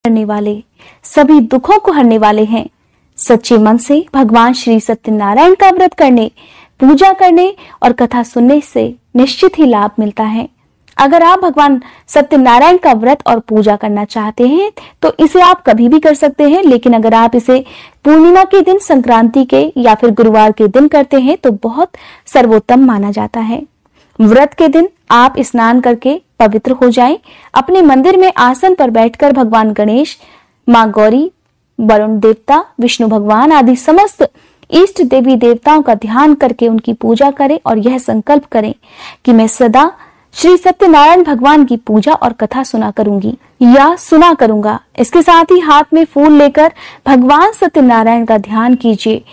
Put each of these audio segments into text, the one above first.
करने वाले, सभी दुखों को हरने वाले हैं। सच्चे मन से भगवान श्री सत्यनारायण का व्रत करने, पूजा करने और कथा सुनने से निश्चित ही लाभ मिलता है। अगर आप भगवान सत्यनारायण का व्रत और पूजा करना चाहते हैं तो इसे आप कभी भी कर सकते हैं, लेकिन अगर आप इसे पूर्णिमा के दिन, संक्रांति के या फिर गुरुवार के दिन करते हैं तो बहुत सर्वोत्तम माना जाता है। व्रत के दिन आप स्नान करके पवित्र हो जाएं। अपने मंदिर में आसन पर बैठकर भगवान गणेश, माँ गौरी, वरुण देवता, विष्णु भगवान आदि समस्त इष्ट देवी देवताओं का ध्यान करके उनकी पूजा करें और यह संकल्प करें कि मैं सदा श्री सत्यनारायण भगवान की पूजा और कथा सुना करूंगी या सुना करूंगा। इसके साथ ही हाथ में फूल लेकर भगवान सत्यनारायण का ध्यान कीजिए।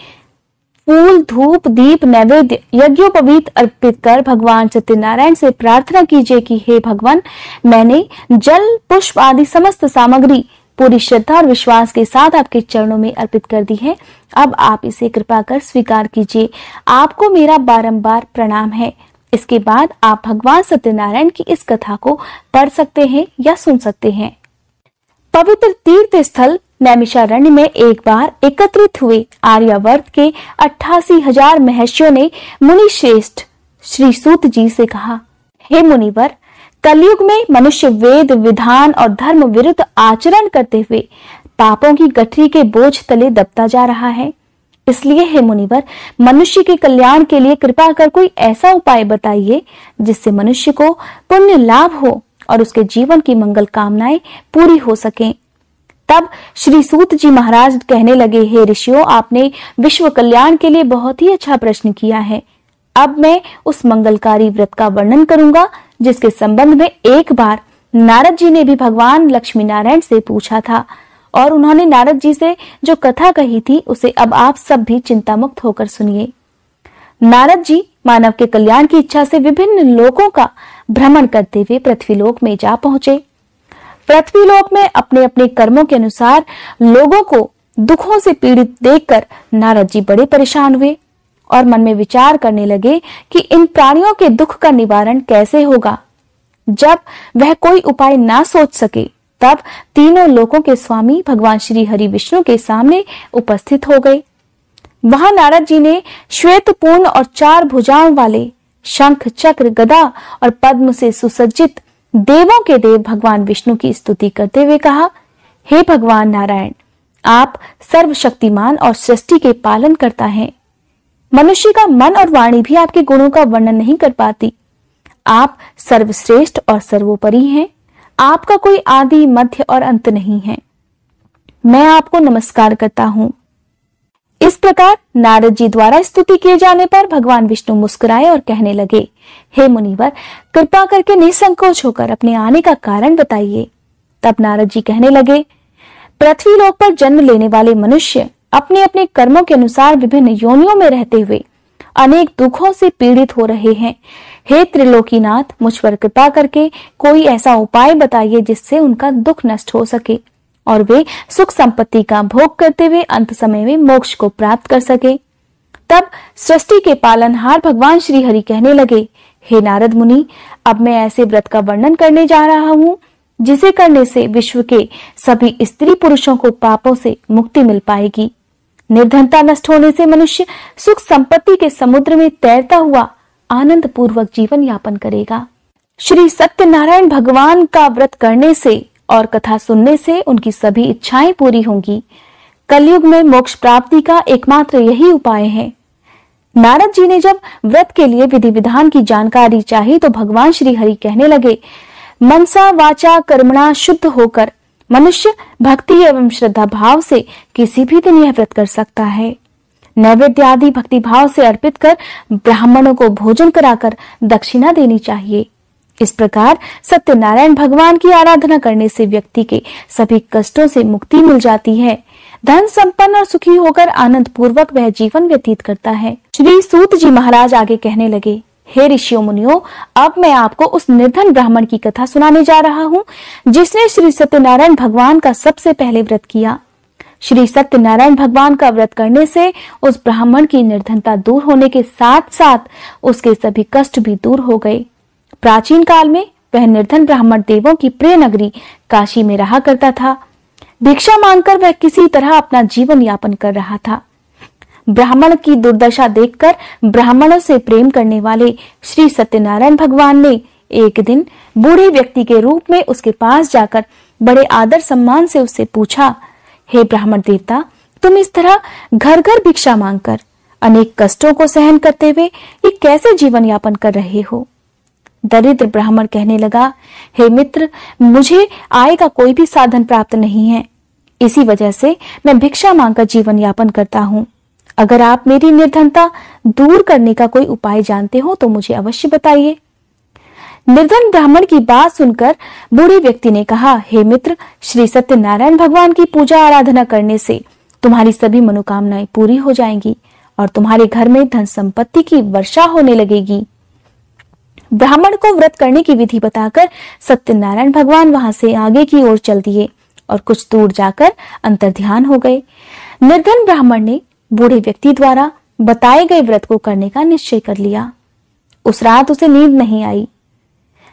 फूल, धूप, दीप, नैवेद्य, यज्ञोपवीत अर्पित कर भगवान सत्यनारायण से प्रार्थना कीजिए कि हे भगवान, मैंने जल, पुष्प आदि समस्त सामग्री पूरी श्रद्धा और विश्वास के साथ आपके चरणों में अर्पित कर दी है। अब आप इसे कृपा कर स्वीकार कीजिए। आपको मेरा बारंबार प्रणाम है। इसके बाद आप भगवान सत्यनारायण की इस कथा को पढ़ सकते हैं या सुन सकते हैं। पवित्र तीर्थ स्थल नैमिषारण्य में एक बार एकत्रित हुए आर्यावर्त के 88,000 महर्षियों ने मुनि श्रेष्ठ श्री सूत जी से कहा, हे मुनिवर, कलयुग में मनुष्य वेद, विधान और धर्म विरुद्ध आचरण करते हुए पापों की गठरी के बोझ तले दबता जा रहा है। इसलिए हे मुनिवर, मनुष्य के कल्याण के लिए कृपा कर कोई ऐसा उपाय बताइए जिससे मनुष्य को पुण्य लाभ हो और उसके जीवन की मंगल कामनाएं पूरी हो सकें। तब श्री सूत जी महाराज कहने लगे, हे ऋषियों, आपने विश्व कल्याण के लिए बहुत ही अच्छा प्रश्न किया है। अब मैं उस मंगलकारी व्रत का वर्णन करूंगा जिसके संबंध में एक बार नारद जी ने भी भगवान लक्ष्मी नारायण से पूछा था और उन्होंने नारद जी से जो कथा कही थी उसे अब आप सब भी चिंता मुक्त होकर सुनिए। नारद जी मानव के कल्याण की इच्छा से विभिन्न लोकों का भ्रमण करते हुए पृथ्वीलोक में जा पहुंचे। पृथ्वीलोक में अपने अपने कर्मों के अनुसार लोगों को दुखों से पीड़ित देखकर नारद जी बड़े परेशान हुए और मन में विचार करने लगे कि इन प्राणियों के दुख का निवारण कैसे होगा। जब वह कोई उपाय ना सोच सके तब तीनों लोकों के स्वामी भगवान श्री हरि विष्णु के सामने उपस्थित हो गए। वहां नारद जी ने श्वेत पूर्ण और 4 भुजाओं वाले शंख, चक्र, गदा और पद्म से सुसज्जित देवों के देव भगवान विष्णु की स्तुति करते हुए कहा, हे भगवान नारायण, आप सर्वशक्तिमान और सृष्टि के पालन करता है। मनुष्य का मन और वाणी भी आपके गुणों का वर्णन नहीं कर पाती। आप सर्वश्रेष्ठ और सर्वोपरि हैं। आपका कोई आदि, मध्य और अंत नहीं है। मैं आपको नमस्कार करता हूँ। इस प्रकार नारद जी द्वारा स्तुति किए जाने पर भगवान विष्णु मुस्कुराए और कहने लगे, हे मुनिवर, कृपा करके निसंकोच होकर अपने आने का कारण बताइए। तब नारद जी कहने लगे, पृथ्वीलोक पर जन्म लेने वाले मनुष्य अपने अपने कर्मों के अनुसार विभिन्न योनियों में रहते हुए अनेक दुखों से पीड़ित हो रहे हैं। हे त्रिलोकीनाथ, मुझ पर कृपा करके कोई ऐसा उपाय बताइए जिससे उनका दुख नष्ट हो सके और वे सुख संपत्ति का भोग करते हुए अंत समय में मोक्ष को प्राप्त कर सके। तब सृष्टि के पालनहार भगवान श्री हरि कहने लगे, हे नारद मुनि, अब मैं ऐसे व्रत का वर्णन करने जा रहा हूँ जिसे करने से विश्व के सभी स्त्री पुरुषों को पापों से मुक्ति मिल पाएगी। निर्धनता नष्ट होने से मनुष्य सुख संपत्ति के समुद्र में तैरता हुआ आनंद पूर्वक जीवन यापन करेगा। श्री सत्यनारायण भगवान का व्रत करने से और कथा सुनने से उनकी सभी इच्छाएं पूरी होंगी। कलयुग में मोक्ष प्राप्ति का एकमात्र यही उपाय है। नारद जी ने जब व्रत के लिए विधि विधान की जानकारी चाही तो भगवान श्री हरि कहने लगे, मनसा वाचा कर्मणा शुद्ध होकर मनुष्य भक्ति एवं श्रद्धा भाव से किसी भी दिन यह व्रत कर सकता है। नैवेद्य आदि भक्ति भाव से अर्पित कर ब्राह्मणों को भोजन कराकर दक्षिणा देनी चाहिए। इस प्रकार सत्यनारायण भगवान की आराधना करने से व्यक्ति के सभी कष्टों से मुक्ति मिल जाती है। धन संपन्न और सुखी होकर आनंद पूर्वक वह जीवन व्यतीत करता है। श्री सूत जी महाराज आगे कहने लगे, हे ऋषियों मुनियों, अब मैं आपको उस निर्धन ब्राह्मण की कथा सुनाने जा रहा हूँ जिसने श्री सत्यनारायण भगवान का सबसे पहले व्रत किया। श्री सत्यनारायण भगवान का व्रत करने से उस ब्राह्मण की निर्धनता दूर होने के साथ साथ उसके सभी कष्ट भी दूर हो गए। प्राचीन काल में वह निर्धन ब्राह्मण देवों की प्रिय नगरी काशी में रहा करता था। भिक्षा मांगकर वह किसी तरह अपना जीवन यापन कर रहा था। ब्राह्मण की दुर्दशा देखकर ब्राह्मणों से प्रेम करने वाले श्री सत्यनारायण भगवान ने एक दिन बूढ़े व्यक्ति के रूप में उसके पास जाकर बड़े आदर सम्मान से उससे पूछा, हे ब्राह्मण देवता, तुम इस तरह घर घर भिक्षा मांगकर अनेक कष्टों को सहन करते हुए ये कैसे जीवन यापन कर रहे हो? दरिद्र ब्राह्मण कहने लगा, हे मित्र, मुझे आय का कोई भी साधन प्राप्त नहीं है, इसी वजह से मैं भिक्षा मांगकर जीवन यापन करता हूँ। अगर आप मेरी निर्धनता दूर करने का कोई उपाय जानते हो तो मुझे अवश्य बताइए। निर्धन ब्राह्मण की बात सुनकर बूढ़े व्यक्ति ने कहा, हे मित्र, श्री सत्यनारायण भगवान की पूजा आराधना करने से तुम्हारी सभी मनोकामनाएं पूरी हो जाएंगी और तुम्हारे घर में धन संपत्ति की वर्षा होने लगेगी। ब्राह्मण को व्रत करने की विधि बताकर सत्यनारायण भगवान वहां से आगे की ओर चल दिए और कुछ दूर जाकर अंतर्ध्यान हो गए। निर्धन ब्राह्मण ने बूढ़े व्यक्ति द्वारा बताए गए व्रत को करने का निश्चय कर लिया। उस रात उसे नींद नहीं आई।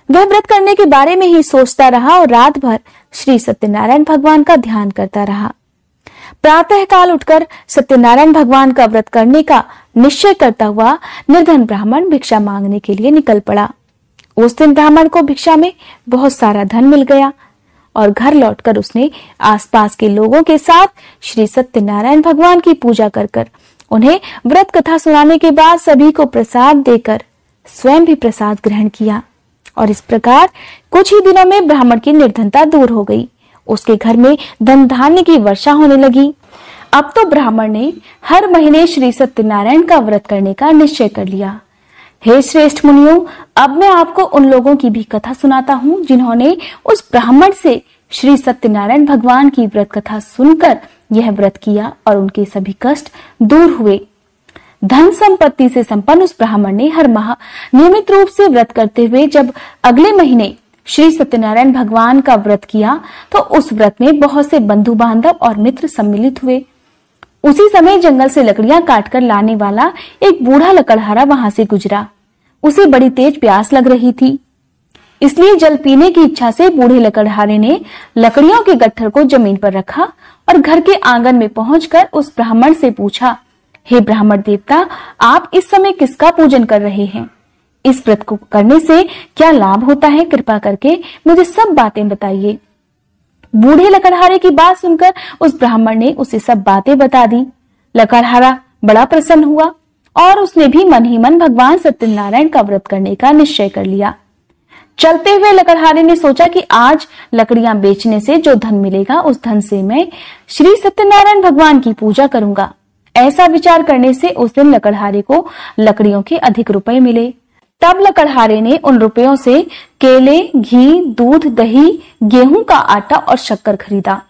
वह व्रत करने के बारे में ही सोचता रहा और रात भर श्री सत्यनारायण भगवान का ध्यान करता रहा। प्रातः काल उठकर सत्यनारायण भगवान का व्रत करने का निश्चय करता हुआ निर्धन ब्राह्मण भिक्षा मांगने के लिए निकल पड़ा। उस दिन ब्राह्मण को भिक्षा में बहुत सारा धन मिल गया और घर लौटकर उसने आसपास के लोगों के साथ श्री सत्यनारायण भगवान की पूजा कर उन्हें व्रत कथा सुनाने के बाद सभी को प्रसाद देकर स्वयं भी प्रसाद ग्रहण किया और इस प्रकार कुछ ही दिनों में ब्राह्मण की निर्धनता दूर हो गई। उसके घर में धन धान्य की वर्षा होने लगी। अब तो ब्राह्मण ने हर महीने श्री सत्यनारायण का व्रत करने का निश्चय कर लिया। हे श्रेष्ठ मुनियों, अब मैं आपको उन लोगों की भी कथा सुनाता हूँ जिन्होंने उस ब्राह्मण से श्री सत्यनारायण भगवान की व्रत कथा सुनकर यह व्रत किया और उनके सभी कष्ट दूर हुए। धन संपत्ति से संपन्न उस ब्राह्मण ने हर माह नियमित रूप से व्रत करते हुए जब अगले महीने श्री सत्यनारायण भगवान का व्रत किया तो उस व्रत में बहुत से बंधु बांधव और मित्र सम्मिलित हुए। उसी समय जंगल से लकड़ियां काटकर लाने वाला एक बूढ़ा लकड़हारा वहां से गुजरा। उसे बड़ी तेज प्यास लग रही थी, इसलिए जल पीने की इच्छा से बूढ़े लकड़हारे ने लकड़ियों के गट्ठर को जमीन पर रखा और घर के आंगन में पहुंचकर उस ब्राह्मण से पूछा, हे ब्राह्मण देवता, आप इस समय किसका पूजन कर रहे हैं? इस व्रत को करने से क्या लाभ होता है? कृपा करके मुझे सब बातें बताइए। बूढ़े लकड़हारे की बात सुनकर उस ब्राह्मण ने उसे सब बातें बता दी। लकड़हारा बड़ा प्रसन्न हुआ और उसने भी मन ही मन भगवान सत्यनारायण का व्रत करने का निश्चय कर लिया। चलते हुए लकड़हारे ने सोचा कि आज लकड़ियां बेचने से जो धन मिलेगा उस धन से मैं श्री सत्यनारायण भगवान की पूजा करूंगा। ऐसा विचार करने से उस दिन लकड़हारे को लकड़ियों के अधिक रुपए मिले। तब लकड़हारे ने उन रुपयों से केले, घी, दूध, दही, गेहूं का आटा और शक्कर खरीदा।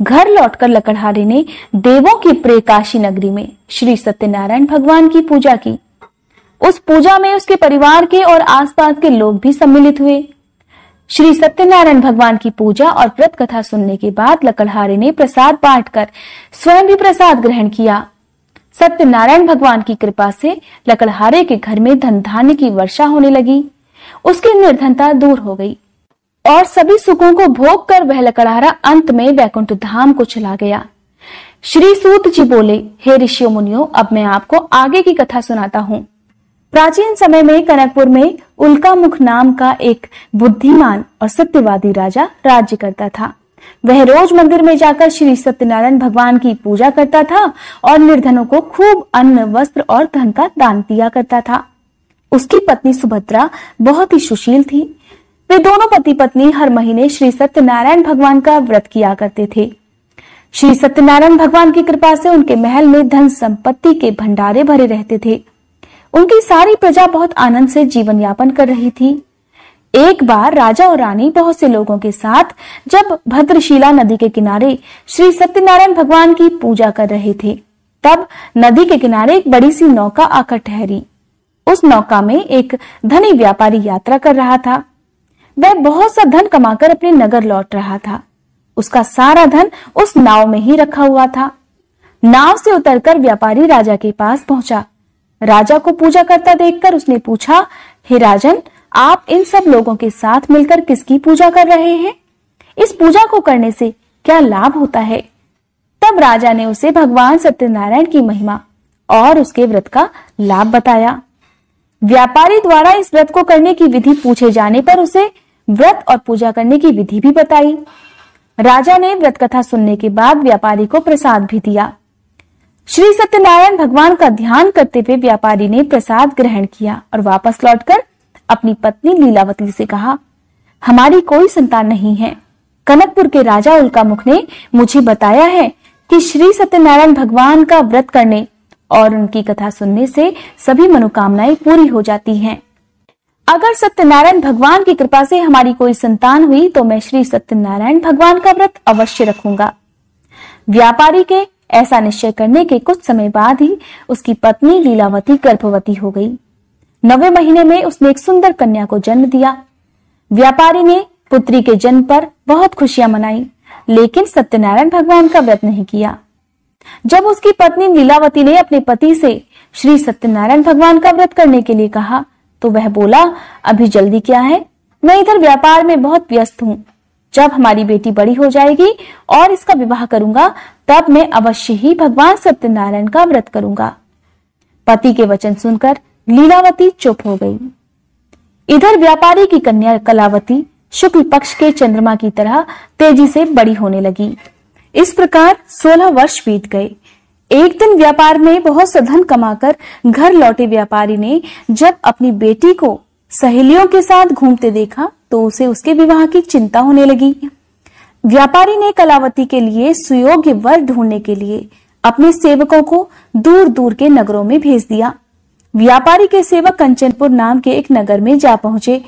घर लौटकर लकड़हारे ने देवों की प्रिय काशी नगरी में श्री सत्यनारायण भगवान की पूजा की। उस पूजा में उसके परिवार के और आसपास के लोग भी सम्मिलित हुए। श्री सत्यनारायण भगवान की पूजा और व्रत कथा सुनने के बाद लकड़हारे ने प्रसाद बांटकर स्वयं भी प्रसाद ग्रहण किया। सत्यनारायण भगवान की कृपा से लकड़हारे के घर में धन धान्य की वर्षा होने लगी। उसकी निर्धनता दूर हो गई और सभी सुखों को भोग कर वह लकड़हारा अंत में वैकुंठ धाम को चला गया। श्री सूत जी बोले, हे ऋषियों मुनियों, अब मैं आपको आगे की कथा सुनाता हूँ। प्राचीन समय में कनकपुर में उल्कामुख नाम का एक बुद्धिमान और सत्यवादी राजा राज्य करता था। वह रोज मंदिर में जाकर श्री सत्यनारायण भगवान की पूजा करता था और निर्धनों को खूब अन्न, वस्त्र और धन का दान दिया करता था। उसकी पत्नी सुभद्रा बहुत ही सुशील थी। वे दोनों पति पत्नी हर महीने श्री सत्यनारायण भगवान का व्रत किया करते थे। श्री सत्यनारायण भगवान की कृपा से उनके महल में धन संपत्ति के भंडारे भरे रहते थे। उनकी सारी प्रजा बहुत आनंद से जीवन यापन कर रही थी। एक बार राजा और रानी बहुत से लोगों के साथ जब भद्रशिला नदी के किनारे श्री सत्यनारायण भगवान की पूजा कर रहे थे, तब नदी के किनारे एक बड़ी सी नौका आकर ठहरी। उस नौका में एक धनी व्यापारी यात्रा कर रहा था। वह बहुत सा धन कमाकर अपने नगर लौट रहा था। उसका सारा धन उस नाव में ही रखा हुआ था। नाव से उतरकर व्यापारी राजा के पास पहुंचा। राजा को पूजा करता देखकर उसने पूछा, हे राजन, आप इन सब लोगों के साथ मिलकर किसकी पूजा कर रहे हैं? इस पूजा को करने से क्या लाभ होता है। तब राजा ने उसे भगवान सत्यनारायण की महिमा और उसके व्रत का लाभ बताया। व्यापारी द्वारा इस व्रत को करने की विधि पूछे जाने पर उसे व्रत और पूजा करने की विधि भी बताई। राजा ने व्रत कथा सुनने के बाद व्यापारी को प्रसाद भी दिया। श्री सत्यनारायण भगवान का ध्यान करते हुए व्यापारी ने प्रसाद ग्रहण किया और वापस लौटकर अपनी पत्नी लीलावती से कहा, हमारी कोई संतान नहीं है। कनकपुर के राजा उल्कामुख ने मुझे बताया है कि श्री सत्यनारायण भगवान का व्रत करने और उनकी कथा सुनने से सभी मनोकामनाएं पूरी हो जाती हैं। अगर सत्यनारायण भगवान की कृपा से हमारी कोई संतान हुई तो मैं श्री सत्यनारायण भगवान का व्रत अवश्य रखूंगा। व्यापारी के ऐसा निश्चय करने के कुछ समय बाद ही उसकी पत्नी लीलावती गर्भवती हो गई। 9वें महीने में उसने एक सुंदर कन्या को जन्म दिया। व्यापारी ने पुत्री के जन्म पर बहुत खुशियां मनाई, लेकिन सत्यनारायण भगवान का व्रत नहीं किया। जब उसकी पत्नी लीलावती ने अपने पति से श्री सत्यनारायण भगवान का व्रत करने के लिए कहा तो वह बोला, अभी जल्दी क्या है, मैं इधर व्यापार में बहुत व्यस्त हूँ। जब हमारी बेटी बड़ी हो जाएगी और इसका विवाह करूंगा तब मैं अवश्य ही भगवान सत्यनारायण का व्रत करूंगा। पति के वचन सुनकर लीलावती चुप हो गई। इधर व्यापारी की कन्या कलावती शुक्ल पक्ष के चंद्रमा की तरह तेजी से बड़ी होने लगी। इस प्रकार 16 वर्ष बीत गए। एक दिन व्यापार में बहुत सा धन कमाकर घर लौटे व्यापारी ने जब अपनी बेटी को सहेलियों के साथ घूमते देखा तो उसे उसके विवाह की चिंता होने लगी। व्यापारी ने कलावती के लिए सुयोग्य वर ढूंढने के लिए अपने सेवकों को दूर दूर के नगरों में भेज दिया। व्यापारी के सेवक कंचनपुर नाम के एक नगर में जा पहुंचे।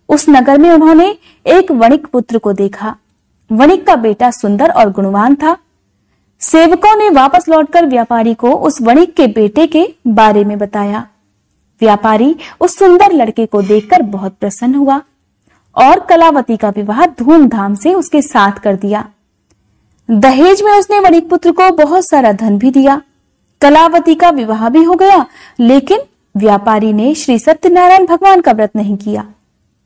उस नगर में उन्होंने एक वणिक पुत्र को देखा। वणिक का बेटा सुंदर और गुणवान था। सेवकों ने वापस लौटकर व्यापारी को उस वणिक के बेटे के बारे में बताया। व्यापारी उस सुंदर लड़के को देखकर बहुत प्रसन्न हुआ और कलावती का विवाह धूमधाम से उसके साथ कर दिया। दहेज में उसने वणिक पुत्र को बहुत सारा धन भी दिया। कलावती का विवाह भी हो गया, लेकिन व्यापारी ने श्री सत्यनारायण भगवान का व्रत नहीं किया।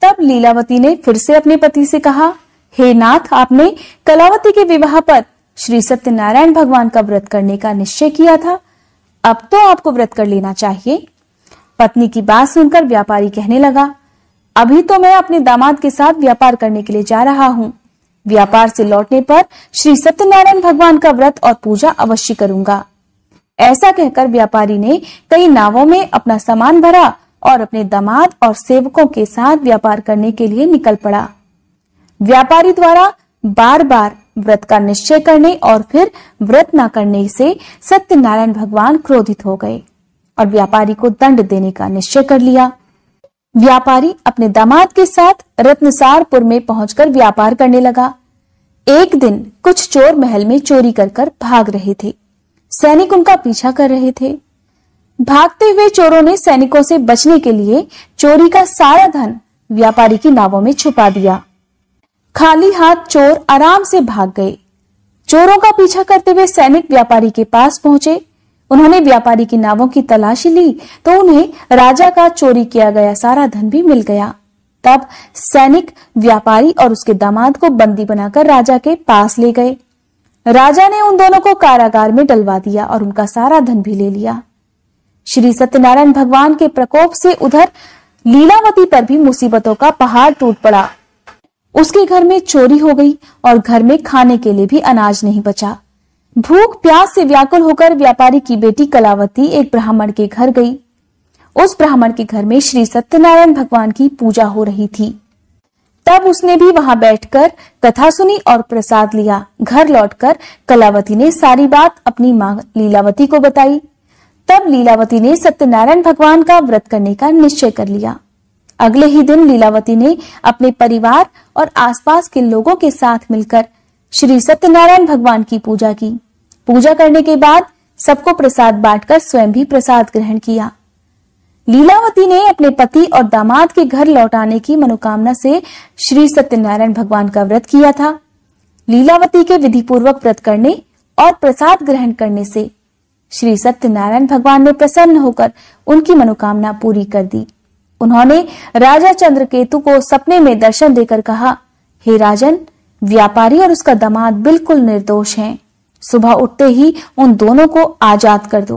तब लीलावती ने फिर से अपने पति से कहा, हे नाथ, आपने कलावती के विवाह पर श्री सत्यनारायण भगवान का व्रत करने का निश्चय किया था, अब तो आपको व्रत कर लेना चाहिए। पत्नी की बात सुनकर व्यापारी कहने लगा, अभी तो मैं अपने दामाद के साथ व्यापार करने के लिए जा रहा हूँ। व्यापार से लौटने पर श्री सत्यनारायण भगवान का व्रत और पूजा अवश्य करूंगा। ऐसा कहकर व्यापारी ने कई नावों में अपना सामान भरा और अपने दामाद और सेवकों के साथ व्यापार करने के लिए निकल पड़ा। व्यापारी द्वारा बार बार व्रत का निश्चय करने और फिर व्रत न करने से सत्यनारायण भगवान क्रोधित हो गए और व्यापारी को दंड देने का निश्चय कर लिया। व्यापारी अपने दामाद के साथ रत्नसारपुर में पहुंचकर व्यापार करने लगा। एक दिन कुछ चोर महल में चोरी कर भाग रहे थे। सैनिक उनका पीछा कर रहे थे। भागते हुए चोरों ने सैनिकों से बचने के लिए चोरी का सारा धन व्यापारी की नावों में छुपा दिया। खाली हाथ चोर आराम से भाग गए। चोरों का पीछा करते हुए सैनिक व्यापारी के पास पहुंचे। उन्होंने व्यापारी की नावों की तलाशी ली तो उन्हें राजा का चोरी किया गया सारा धन भी मिल गया। तब सैनिक व्यापारी और उसके दामाद को बंदी बनाकर राजा के पास ले गए। राजा ने उन दोनों को कारागार में डलवा दिया और उनका सारा धन भी ले लिया। श्री सत्यनारायण भगवान के प्रकोप से उधर लीलावती पर भी मुसीबतों का पहाड़ टूट पड़ा। उसके घर में चोरी हो गई और घर में खाने के लिए भी अनाज नहीं बचा। भूख प्यास से व्याकुल होकर व्यापारी की बेटी कलावती एक ब्राह्मण के घर गई। उस ब्राह्मण के घर में श्री सत्यनारायण भगवान की पूजा हो रही थी। तब उसने भी वहां बैठकर कथा सुनी और प्रसाद लिया। घर लौटकर कलावती ने सारी बात अपनी मां लीलावती को बताई। तब लीलावती ने सत्यनारायण भगवान का व्रत करने का निश्चय कर लिया। अगले ही दिन लीलावती ने अपने परिवार और आसपास के लोगों के साथ मिलकर श्री सत्यनारायण भगवान की पूजा की। पूजा करने के बाद सबको प्रसाद बांटकर स्वयं भी प्रसाद ग्रहण किया। लीलावती ने अपने पति और दामाद के घर लौटाने की मनोकामना से श्री सत्यनारायण भगवान का व्रत किया था। लीलावती के विधि पूर्वक व्रत करने और प्रसाद ग्रहण करने से श्री सत्यनारायण भगवान ने प्रसन्न होकर उनकी मनोकामना पूरी कर दी। उन्होंने राजा चंद्रकेतु को सपने में दर्शन देकर कहा, हे राजन, व्यापारी और उसका दामाद बिल्कुल निर्दोष हैं। सुबह उठते ही उन दोनों को आजाद कर दो।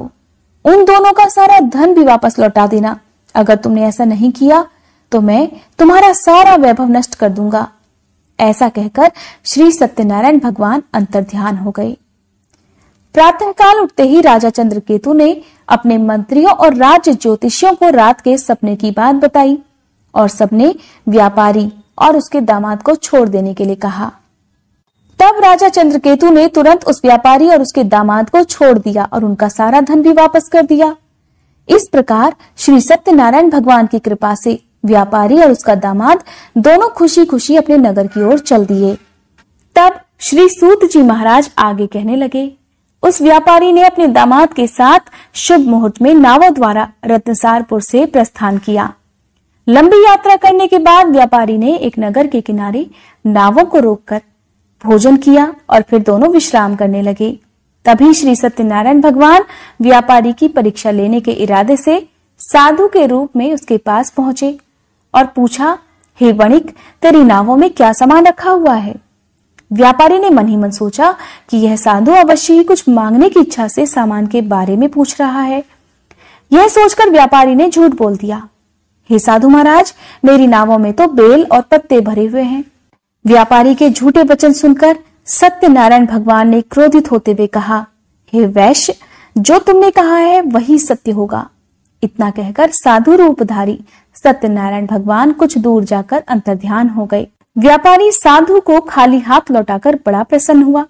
उन दोनों का सारा धन भी वापस लौटा देना। अगर तुमने ऐसा नहीं किया तो मैं तुम्हारा सारा वैभव नष्ट कर दूंगा। ऐसा कहकर श्री सत्यनारायण भगवान अंतर्ध्यान हो गए। प्रातःकाल उठते ही राजा चंद्रकेतु ने अपने मंत्रियों और राज्य ज्योतिषियों को रात के सपने की बात बताई और सबने व्यापारी और उसके दामाद को छोड़ देने के लिए कहा। तब राजा चंद्रकेतु ने तुरंत उस व्यापारी और उसके दामाद को छोड़ दिया और उनका सारा धन भी वापस कर दिया। इस प्रकार श्री सत्यनारायण भगवान की कृपा से व्यापारी और उसका दामाद दोनों खुशी खुशी अपने नगर की ओर चल दिए। तब श्री सूत जी महाराज आगे कहने लगे, उस व्यापारी ने अपने दामाद के साथ शुभ मुहूर्त में नावों द्वारा रत्नसारपुर से प्रस्थान किया। लंबी यात्रा करने के बाद व्यापारी ने एक नगर के किनारे नावों को रोककर भोजन किया और फिर दोनों विश्राम करने लगे। तभी श्री सत्यनारायण भगवान व्यापारी की परीक्षा लेने के इरादे से साधु के रूप में उसके पास पहुंचे और पूछा, हे वणिक, तेरी नावों में क्या सामान रखा हुआ है? व्यापारी ने मन ही मन सोचा कि यह साधु अवश्य ही कुछ मांगने की इच्छा से सामान के बारे में पूछ रहा है। यह सोचकर व्यापारी ने झूठ बोल दिया, हे साधु महाराज, मेरी नावों में तो बेल और पत्ते भरे हुए हैं। व्यापारी के झूठे वचन सुनकर सत्यनारायण भगवान ने क्रोधित होते हुए कहा, हे वैश्य, जो तुमने कहा है वही सत्य होगा। इतना कहकर साधु रूपधारी सत्यनारायण भगवान कुछ दूर जाकर अंतर्ध्यान हो गए। व्यापारी साधु को खाली हाथ लौटाकर बड़ा प्रसन्न हुआ।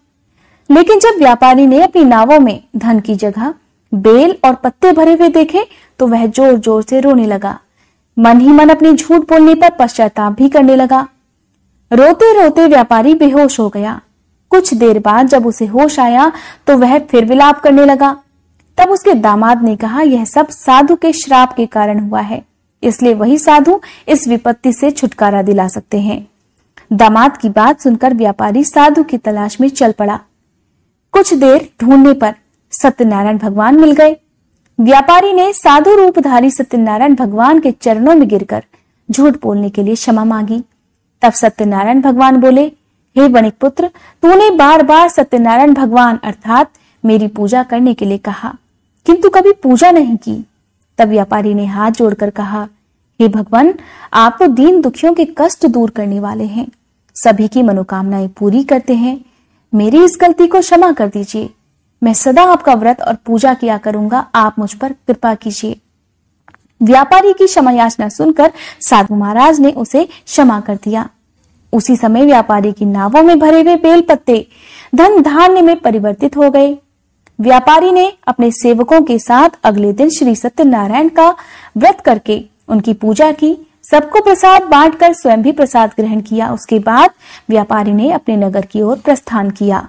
लेकिन जब व्यापारी ने अपनी नावों में धन की जगह बेल और पत्ते भरे हुए देखे तो वह जोर जोर से रोने लगा। मन ही मन अपने झूठ बोलने पर पश्चाताप भी करने लगा। रोते रोते व्यापारी बेहोश हो गया। कुछ देर बाद जब उसे होश आया तो वह फिर विलाप करने लगा। तब उसके दामाद ने कहा, यह सब साधु के श्राप के कारण हुआ है, इसलिए वही साधु इस विपत्ति से छुटकारा दिला सकते हैं। दामाद की बात सुनकर व्यापारी साधु की तलाश में चल पड़ा। कुछ देर ढूंढने पर सत्यनारायण भगवान मिल गए। व्यापारी ने साधु रूपधारी सत्यनारायण भगवान के चरणों में गिरकर झूठ बोलने के लिए क्षमा मांगी। तब सत्यनारायण भगवान बोले, हे वणिक पुत्र, तूने बार बार सत्यनारायण भगवान अर्थात मेरी पूजा करने के लिए कहा, किंतु कभी पूजा नहीं की। तब व्यापारी ने हाथ जोड़कर कहा, हे भगवान, आप तो दीन दुखियों के कष्ट दूर करने वाले हैं, सभी की मनोकामनाएं पूरी करते हैं। मेरी इस गलती को क्षमा कर दीजिए। मैं सदा आपका व्रत और पूजा किया करूंगा, आप मुझ पर कृपा कीजिए। व्यापारी की क्षमा याचना सुनकर साधु महाराज ने उसे क्षमा कर दिया। उसी समय व्यापारी की नावों में भरे हुए बेल पत्ते धन धान्य में परिवर्तित हो गए। व्यापारी ने अपने सेवकों के साथ अगले दिन श्री सत्यनारायण का व्रत करके उनकी पूजा की। सबको प्रसाद बांटकर स्वयं भी प्रसाद ग्रहण किया। उसके बाद व्यापारी ने अपने नगर की ओर प्रस्थान किया।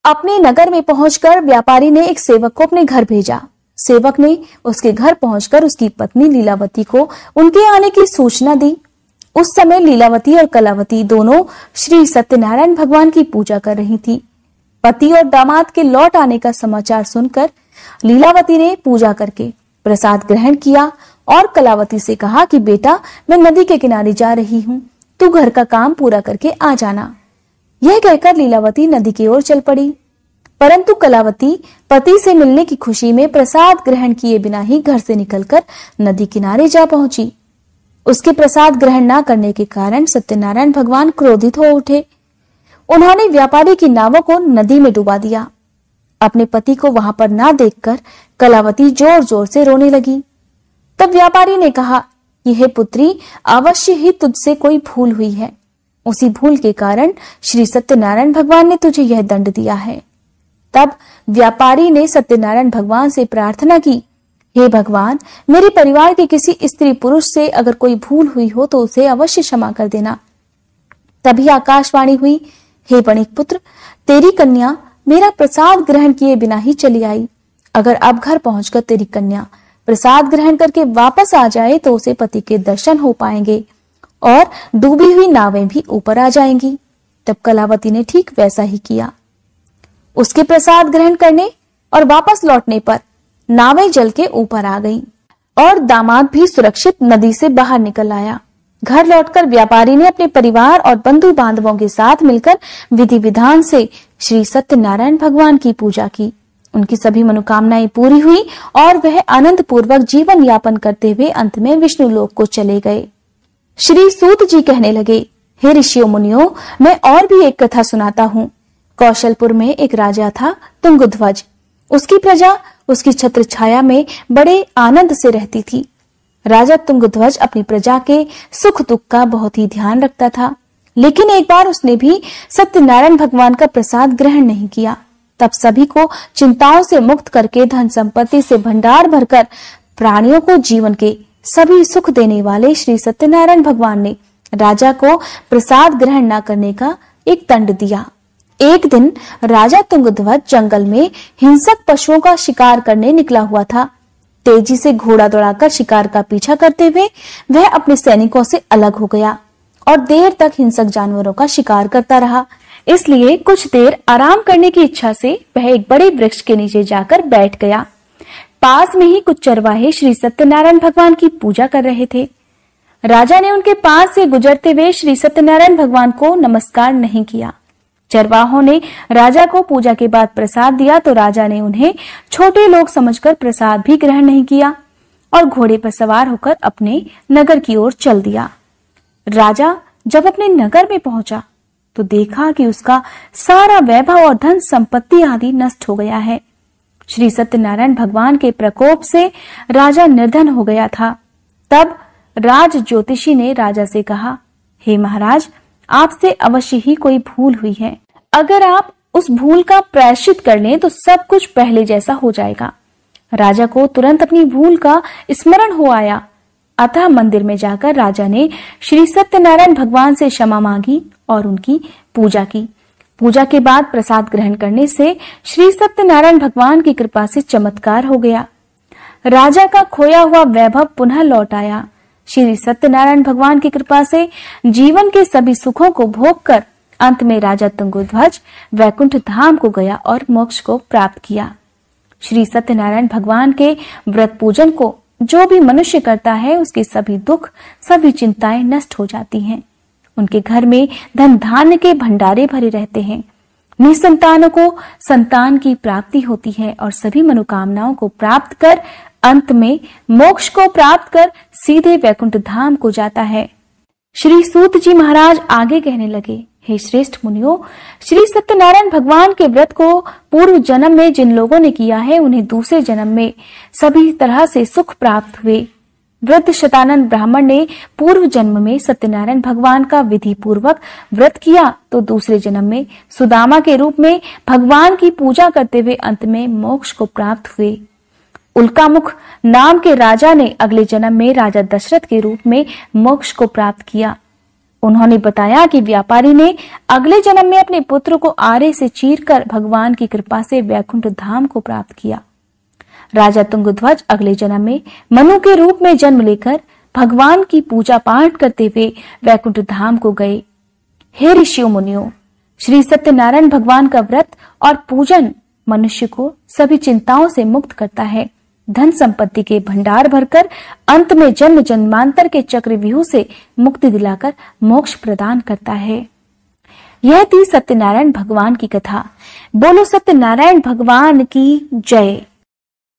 अपने नगर में पहुंचकर व्यापारी ने एक सेवक को अपने घर भेजा। सेवक ने उसके घर पहुंचकर उसकी पत्नी लीलावती को उनके आने की सूचना दी। उस समय लीलावती और कलावती दोनों श्री सत्यनारायण भगवान की पूजा कर रही थी। पति और दामाद के लौट आने का समाचार सुनकर लीलावती ने पूजा करके प्रसाद ग्रहण किया और कलावती से कहा कि बेटा, मैं नदी के किनारे जा रही हूँ, तू घर का काम पूरा करके आ जाना। यह कहकर लीलावती नदी की ओर चल पड़ी। परंतु कलावती पति से मिलने की खुशी में प्रसाद ग्रहण किए बिना ही घर से निकलकर नदी किनारे जा पहुंची। उसके प्रसाद ग्रहण न करने के कारण सत्यनारायण भगवान क्रोधित हो उठे। उन्होंने व्यापारी की नावों को नदी में डुबा दिया। अपने पति को वहां पर ना देखकर कलावती जोर जोर से रोने लगी। तब व्यापारी ने कहा कि हे पुत्री, अवश्य ही तुझसे कोई भूल हुई है। उसी भूल के कारण श्री सत्यनारायण भगवान ने तुझे यह दंड दिया है। तब व्यापारी ने सत्यनारायण भगवान से प्रार्थना की, हे भगवान, मेरे परिवार के किसी स्त्री पुरुष से अगर कोई भूल हुई हो तो उसे अवश्य क्षमा कर देना। तभी आकाशवाणी हुई, हे वणिक पुत्र, तेरी कन्या मेरा प्रसाद ग्रहण किए बिना ही चली आई। अगर अब घर पहुंचकर तेरी कन्या प्रसाद ग्रहण करके वापस आ जाए तो उसे पति के दर्शन हो पाएंगे और डूबी हुई नावें भी ऊपर आ जाएंगी। तब कलावती ने ठीक वैसा ही किया। उसके प्रसाद ग्रहण करने और वापस लौटने पर नावें जल के ऊपर आ गईं और दामाद भी सुरक्षित नदी से बाहर निकल आया। घर लौटकर व्यापारी ने अपने परिवार और बंधु बांधवों के साथ मिलकर विधि विधान से श्री सत्यनारायण भगवान की पूजा की। उनकी सभी मनोकामनाएं पूरी हुई और वह आनंद पूर्वक जीवन यापन करते हुए अंत में विष्णु लोक को चले गए। श्री सूत जी कहने लगे, हे ऋषियों मुनियों, मैं और भी एक कथा सुनाता हूँ। कौशलपुर में एक राजा था तुंगध्वज। उसकी प्रजा उसकी छत्र छाया में बड़े आनंद से रहती थी। राजा तुंगध्वज अपनी प्रजा के सुख दुख का बहुत ही ध्यान रखता था, लेकिन एक बार उसने भी सत्यनारायण भगवान का प्रसाद ग्रहण नहीं किया। तब सभी को चिंताओं से मुक्त करके धन संपत्ति से भंडार भरकर प्राणियों को जीवन के सभी सुख देने वाले श्री सत्यनारायण भगवान ने राजा को प्रसाद ग्रहण न करने का एक दंड दिया। एक दिन राजा तुंगध्वज जंगल में हिंसक पशुओं का शिकार करने निकला हुआ था। तेजी से घोड़ा दौड़ाकर शिकार का पीछा करते हुए वह अपने सैनिकों से अलग हो गया और देर तक हिंसक जानवरों का शिकार करता रहा। इसलिए कुछ देर आराम करने की इच्छा से वह एक बड़े वृक्ष के नीचे जाकर बैठ गया। पास में ही कुछ चरवाहे श्री सत्यनारायण भगवान की पूजा कर रहे थे। राजा ने उनके पास से गुजरते हुए श्री सत्यनारायण भगवान को नमस्कार नहीं किया। चरवाहों ने राजा को पूजा के बाद प्रसाद दिया तो राजा ने उन्हें छोटे लोग समझकर प्रसाद भी ग्रहण नहीं किया और घोड़े पर सवार होकर अपने नगर की ओर चल दिया। राजा जब अपने नगर में पहुंचा तो देखा कि उसका सारा वैभव और धन संपत्ति आदि नष्ट हो गया है। श्री सत्यनारायण भगवान के प्रकोप से राजा निर्धन हो गया था। तब राज ज्योतिषी ने राजा से कहा, हे महाराज, आपसे अवश्य ही कोई भूल हुई है। अगर आप उस भूल का प्रायश्चित कर लें तो सब कुछ पहले जैसा हो जाएगा। राजा को तुरंत अपनी भूल का स्मरण हो आया। अतः मंदिर में जाकर राजा ने श्री सत्यनारायण भगवान से क्षमा मांगी और उनकी पूजा की। पूजा के बाद प्रसाद ग्रहण करने से श्री सत्यनारायण भगवान की कृपा से चमत्कार हो गया। राजा का खोया हुआ वैभव पुनः लौट आया। श्री सत्यनारायण भगवान की कृपा से जीवन के सभी सुखों को भोग कर अंत में राजा तुंगध्वज वैकुंठ धाम को गया और मोक्ष को प्राप्त किया। श्री सत्यनारायण भगवान के व्रत पूजन को जो भी मनुष्य करता है उसके सभी दुख, सभी चिंताएं नष्ट हो जाती हैं। उनके घर में धन धान्य के भंडारे भरे रहते हैं। निसंतानों को संतान की प्राप्ति होती है और सभी मनोकामनाओं को प्राप्त कर अंत में मोक्ष को प्राप्त कर सीधे वैकुंठ धाम को जाता है। श्री सूत जी महाराज आगे कहने लगे, हे श्रेष्ठ मुनियों, श्री सत्यनारायण भगवान के व्रत को पूर्व जन्म में जिन लोगों ने किया है उन्हें दूसरे जन्म में सभी तरह से सुख प्राप्त हुए। वृद्ध शतानंद ब्राह्मण ने पूर्व जन्म में सत्यनारायण भगवान का विधि पूर्वक व्रत किया तो दूसरे जन्म में सुदामा के रूप में भगवान की पूजा करते हुए अंत में मोक्ष को प्राप्त हुए। उल्कामुख नाम के राजा ने अगले जन्म में राजा दशरथ के रूप में मोक्ष को प्राप्त किया। उन्होंने बताया कि व्यापारी ने अगले जन्म में अपने पुत्र को आरे से चीरकर भगवान की कृपा से वैकुंठ धाम को प्राप्त किया। राजा तुंगध्वज अगले जन्म में मनु के रूप में जन्म लेकर भगवान की पूजा पाठ करते हुए वैकुंठ धाम को गए। हे ऋषियों मुनियों, श्री सत्यनारायण भगवान का व्रत और पूजन मनुष्य को सभी चिंताओं से मुक्त करता है, धन संपत्ति के भंडार भरकर अंत में जन्म जन्मांतर के चक्रव्यूह से मुक्ति दिलाकर मोक्ष प्रदान करता है। यह थी सत्यनारायण भगवान की कथा। बोलो सत्यनारायण भगवान की जय।